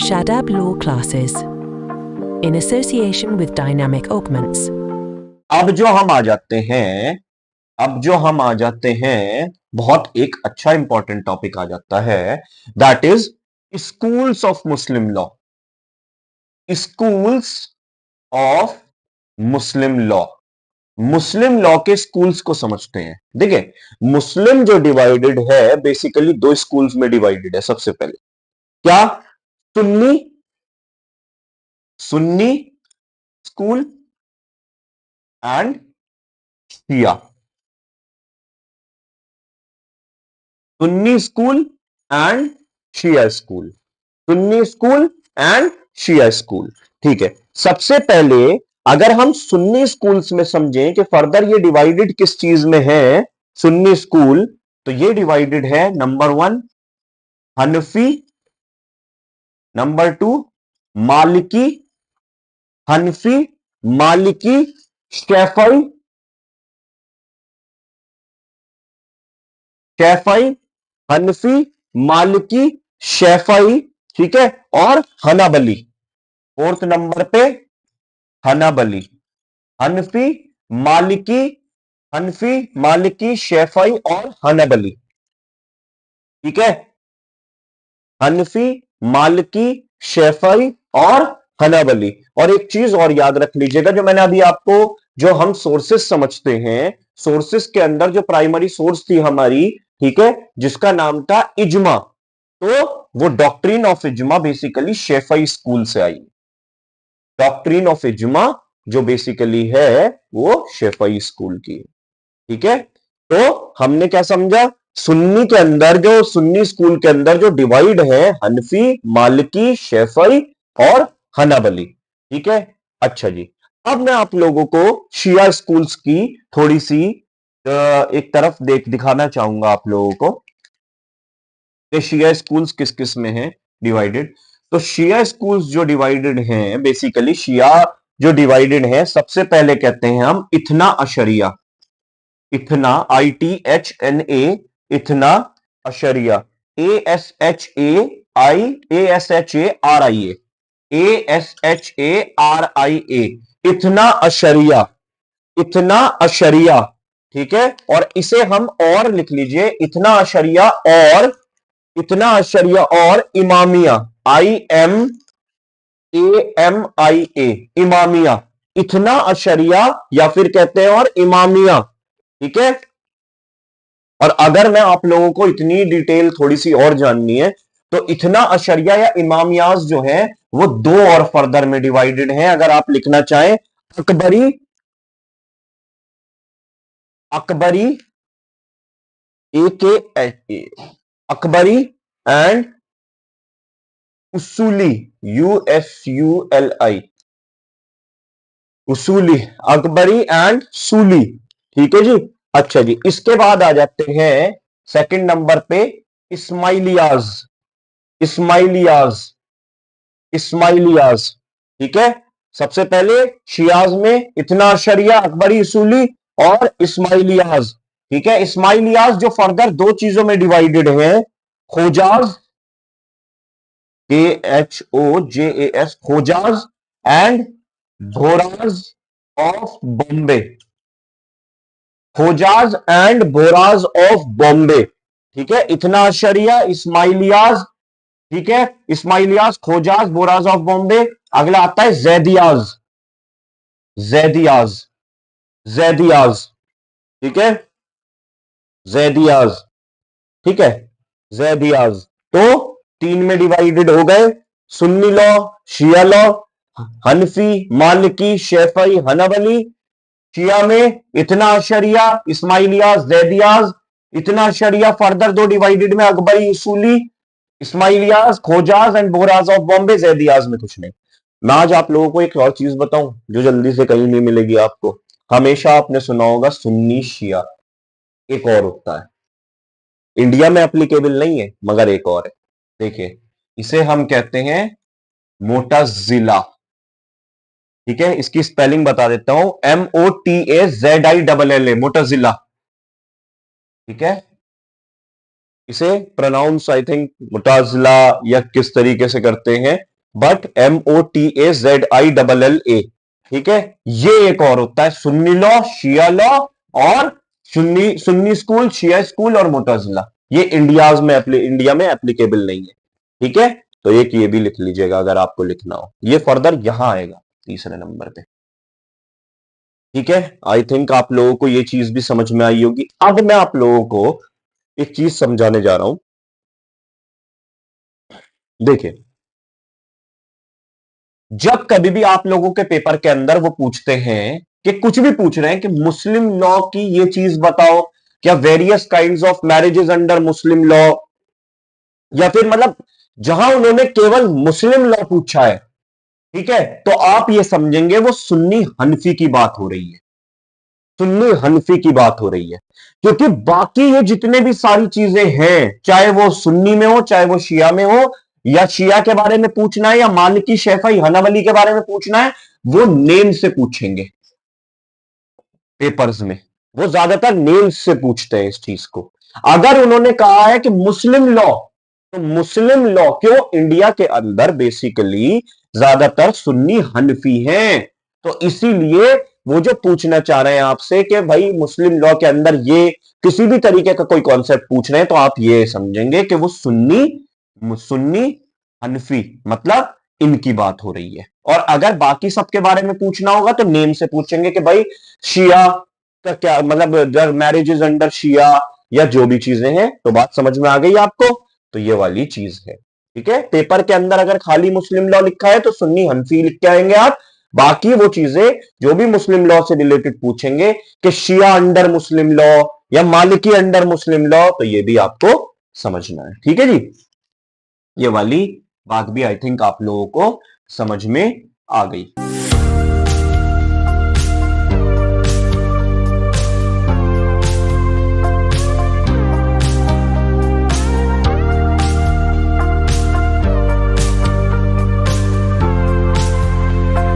Shadab Law Classes in association with Dynamic Augments. अब जो हम आ जाते हैं बहुत एक अच्छा इंपॉर्टेंट टॉपिक आ जाता है, that is schools of Muslim law. Schools of Muslim law, Muslim law के स्कूल्स को समझते हैं। देखिए, मुस्लिम जो डिवाइडेड है बेसिकली दो स्कूल्स में डिवाइडेड है। सबसे पहले क्या, Sunni school and Shia. Sunni school and Shia school, Sunni school and Shia school. ठीक है, सबसे पहले अगर हम सुन्नी स्कूल्स में समझें कि फर्दर ये डिवाइडेड किस चीज में है सुन्नी स्कूल, तो ये डिवाइडेड है नंबर 1 हनफी, नंबर 2 मालिकी, हनफी, मालिकी, शैफई, हनफी, मालिकी, शैफई, ठीक है, और हनाबली। फोर्थ नंबर पे हनाबली, हनफी, मालिकी, शैफई और हनाबली। ठीक है, हनफी, मालिकी, शैफई और हनाबली। और एक चीज और याद रख लीजिएगा, जो मैंने अभी आपको, जो हम सोर्सेस समझते हैं, सोर्सेस के अंदर जो प्राइमरी सोर्स थी हमारी, ठीक है, जिसका नाम था इजमा, तो वो डॉक्ट्रिन ऑफ इजमा बेसिकली शैफई स्कूल से आई। डॉक्ट्रिन ऑफ इजमा जो बेसिकली है वो शैफई स्कूल की। ठीक है, तो हमने क्या समझा, सुन्नी के अंदर, जो सुन्नी स्कूल के अंदर जो डिवाइड है हनफी, मालिकी, शैफई और हनाबली। ठीक है, अच्छा जी, अब मैं आप लोगों को शिया स्कूल्स की थोड़ी सी एक तरफ दिखाना चाहूंगा आप लोगों को कि शिया स्कूल्स किस किस में हैं डिवाइडेड। तो शिया स्कूल्स जो डिवाइडेड हैं, बेसिकली शिया जो डिवाइडेड है, सबसे पहले कहते हैं हम इथना अशरिया, इथना, ITHNA, इथना अशरिया, ASHARIA, इथना अशरिया, इतना अशरिया। ठीक है, और इसे हम और लिख लीजिए, इतना अशरिया और, इतना अशरिया और इमामिया, IMAMIA, इमामिया, इतना अशरिया या फिर कहते हैं और इमामिया। ठीक है, और अगर मैं आप लोगों को इतनी डिटेल थोड़ी सी और जाननी है, तो इतना अशरिया या इमामियाज जो है वो दो और फर्दर में डिवाइडेड हैं। अगर आप लिखना चाहें, Akbari, Akbari, AKA, Akbari and Usuli, USULI, Usuli, Akbari and सूली। ठीक है जी, अच्छा जी, इसके बाद आ जाते हैं सेकंड नंबर पे इस्माइलियाज, इस्माइलियाज, इस्माइलियाज। ठीक है, सबसे पहले शियाज में इतना शरिया, अकबरी, उसूली और इस्माइलियाज। ठीक है, इस्माइलियाज जो फर्दर दो चीजों में डिवाइडेड है, Khojas, KHOJAS, Khojas and Bohras of Bombay, Khojas and Bohras of Bombay. ठीक है, इतना अशरिया, इस्माइलियाज, ठीक है, इस्माइलियाज, खोजाज, बोराज ऑफ बॉम्बे। अगला आता है जैदियाज, जैदियाज, जैदियाज। ठीक है, जैदियाज, ठीक है, जैदियाज। तो तीन में डिवाइडेड हो गए, सुन्नी लॉ, शिया लॉ, हनफी, मालिकी, शैफई, हनाबली। शिया में इतना अशरिया, इस्माइलियाज, जैदियाज। इतना अशरिया फर्दर दो डिवाइडेड में, अकबरी, उसूली, इस्माइलियाज, खोजाज एंड बोराज ऑफ बॉम्बे। जैदियाज में कुछ नहीं। मैं आज आप लोगों को एक और चीज बताऊं जो जल्दी से कहीं नहीं मिलेगी आपको। हमेशा आपने सुना होगा सुन्नी शिया, एक और होता है, इंडिया में एप्लीकेबल नहीं है मगर एक और है। देखिए, इसे हम कहते हैं मोटाजिला। ठीक है, इसकी स्पेलिंग बता देता हूं, MOTAZILLA, मोटाजिला। ठीक है, इसे प्रोनाउंस आई थिंक मुताजिला या किस तरीके से करते हैं, बट MOTAZILLA, ठीक है। ये एक और होता है सुन्नी लॉ, शिया लॉ और सुन्नी स्कूल, शिया स्कूल और मुतजिला। ये इंडिया में एप्लीकेबल नहीं है, ठीक है। तो एक ये भी लिख लीजिएगा अगर आपको लिखना हो, ये फर्दर यहां आएगा तीसरे नंबर पे, ठीक है। आई थिंक आप लोगों को ये चीज भी समझ में आई होगी। अब मैं आप लोगों को एक चीज समझाने जा रहा हूं। देखिए, जब कभी भी आप लोगों के पेपर के अंदर वो पूछते हैं कि कुछ भी पूछ रहे हैं कि मुस्लिम लॉ की ये चीज बताओ, क्या various kinds of marriages under Muslim law, या फिर मतलब जहां उन्होंने केवल मुस्लिम लॉ पूछा है, ठीक है, तो आप ये समझेंगे वो सुन्नी हनफी की बात हो रही है, सुन्नी हनफी की बात हो रही है। क्योंकि बाकी ये जितने भी सारी चीजें हैं, चाहे वो सुन्नी में हो चाहे वो शिया में हो, या शिया के बारे में पूछना है या मालिकी शैफई हनबली के बारे में पूछना है, वो नेम से पूछेंगे पेपर्स में। वो ज्यादातर नेम से पूछते हैं इस चीज को। अगर उन्होंने कहा है कि मुस्लिम लॉ, तो मुस्लिम लॉ क्यों, इंडिया के अंदर बेसिकली ज्यादातर सुन्नी हनफी हैं, तो इसीलिए वो जो पूछना चाह रहे हैं आपसे कि भाई मुस्लिम लॉ के अंदर ये किसी भी तरीके का कोई कॉन्सेप्ट पूछ रहे हैं, तो आप ये समझेंगे कि वो सुन्नी सुन्नी हनफी, मतलब इनकी बात हो रही है। और अगर बाकी सबके बारे में पूछना होगा तो नेम से पूछेंगे कि भाई शिया का क्या मतलब, मैरिज इज अंडर शिया, या जो भी चीजें हैं। तो बात समझ में आ गई आपको, तो ये वाली चीज है, ठीक है। पेपर के अंदर अगर खाली मुस्लिम लॉ लिखा है तो सुन्नी हनफी लिख के आएंगे आप। बाकी वो चीजें जो भी मुस्लिम लॉ से रिलेटेड पूछेंगे कि शिया अंडर मुस्लिम लॉ या मालिकी अंडर मुस्लिम लॉ, तो ये भी आपको समझना है, ठीक है जी। ये वाली बात भी आई थिंक आप लोगों को समझ में आ गई।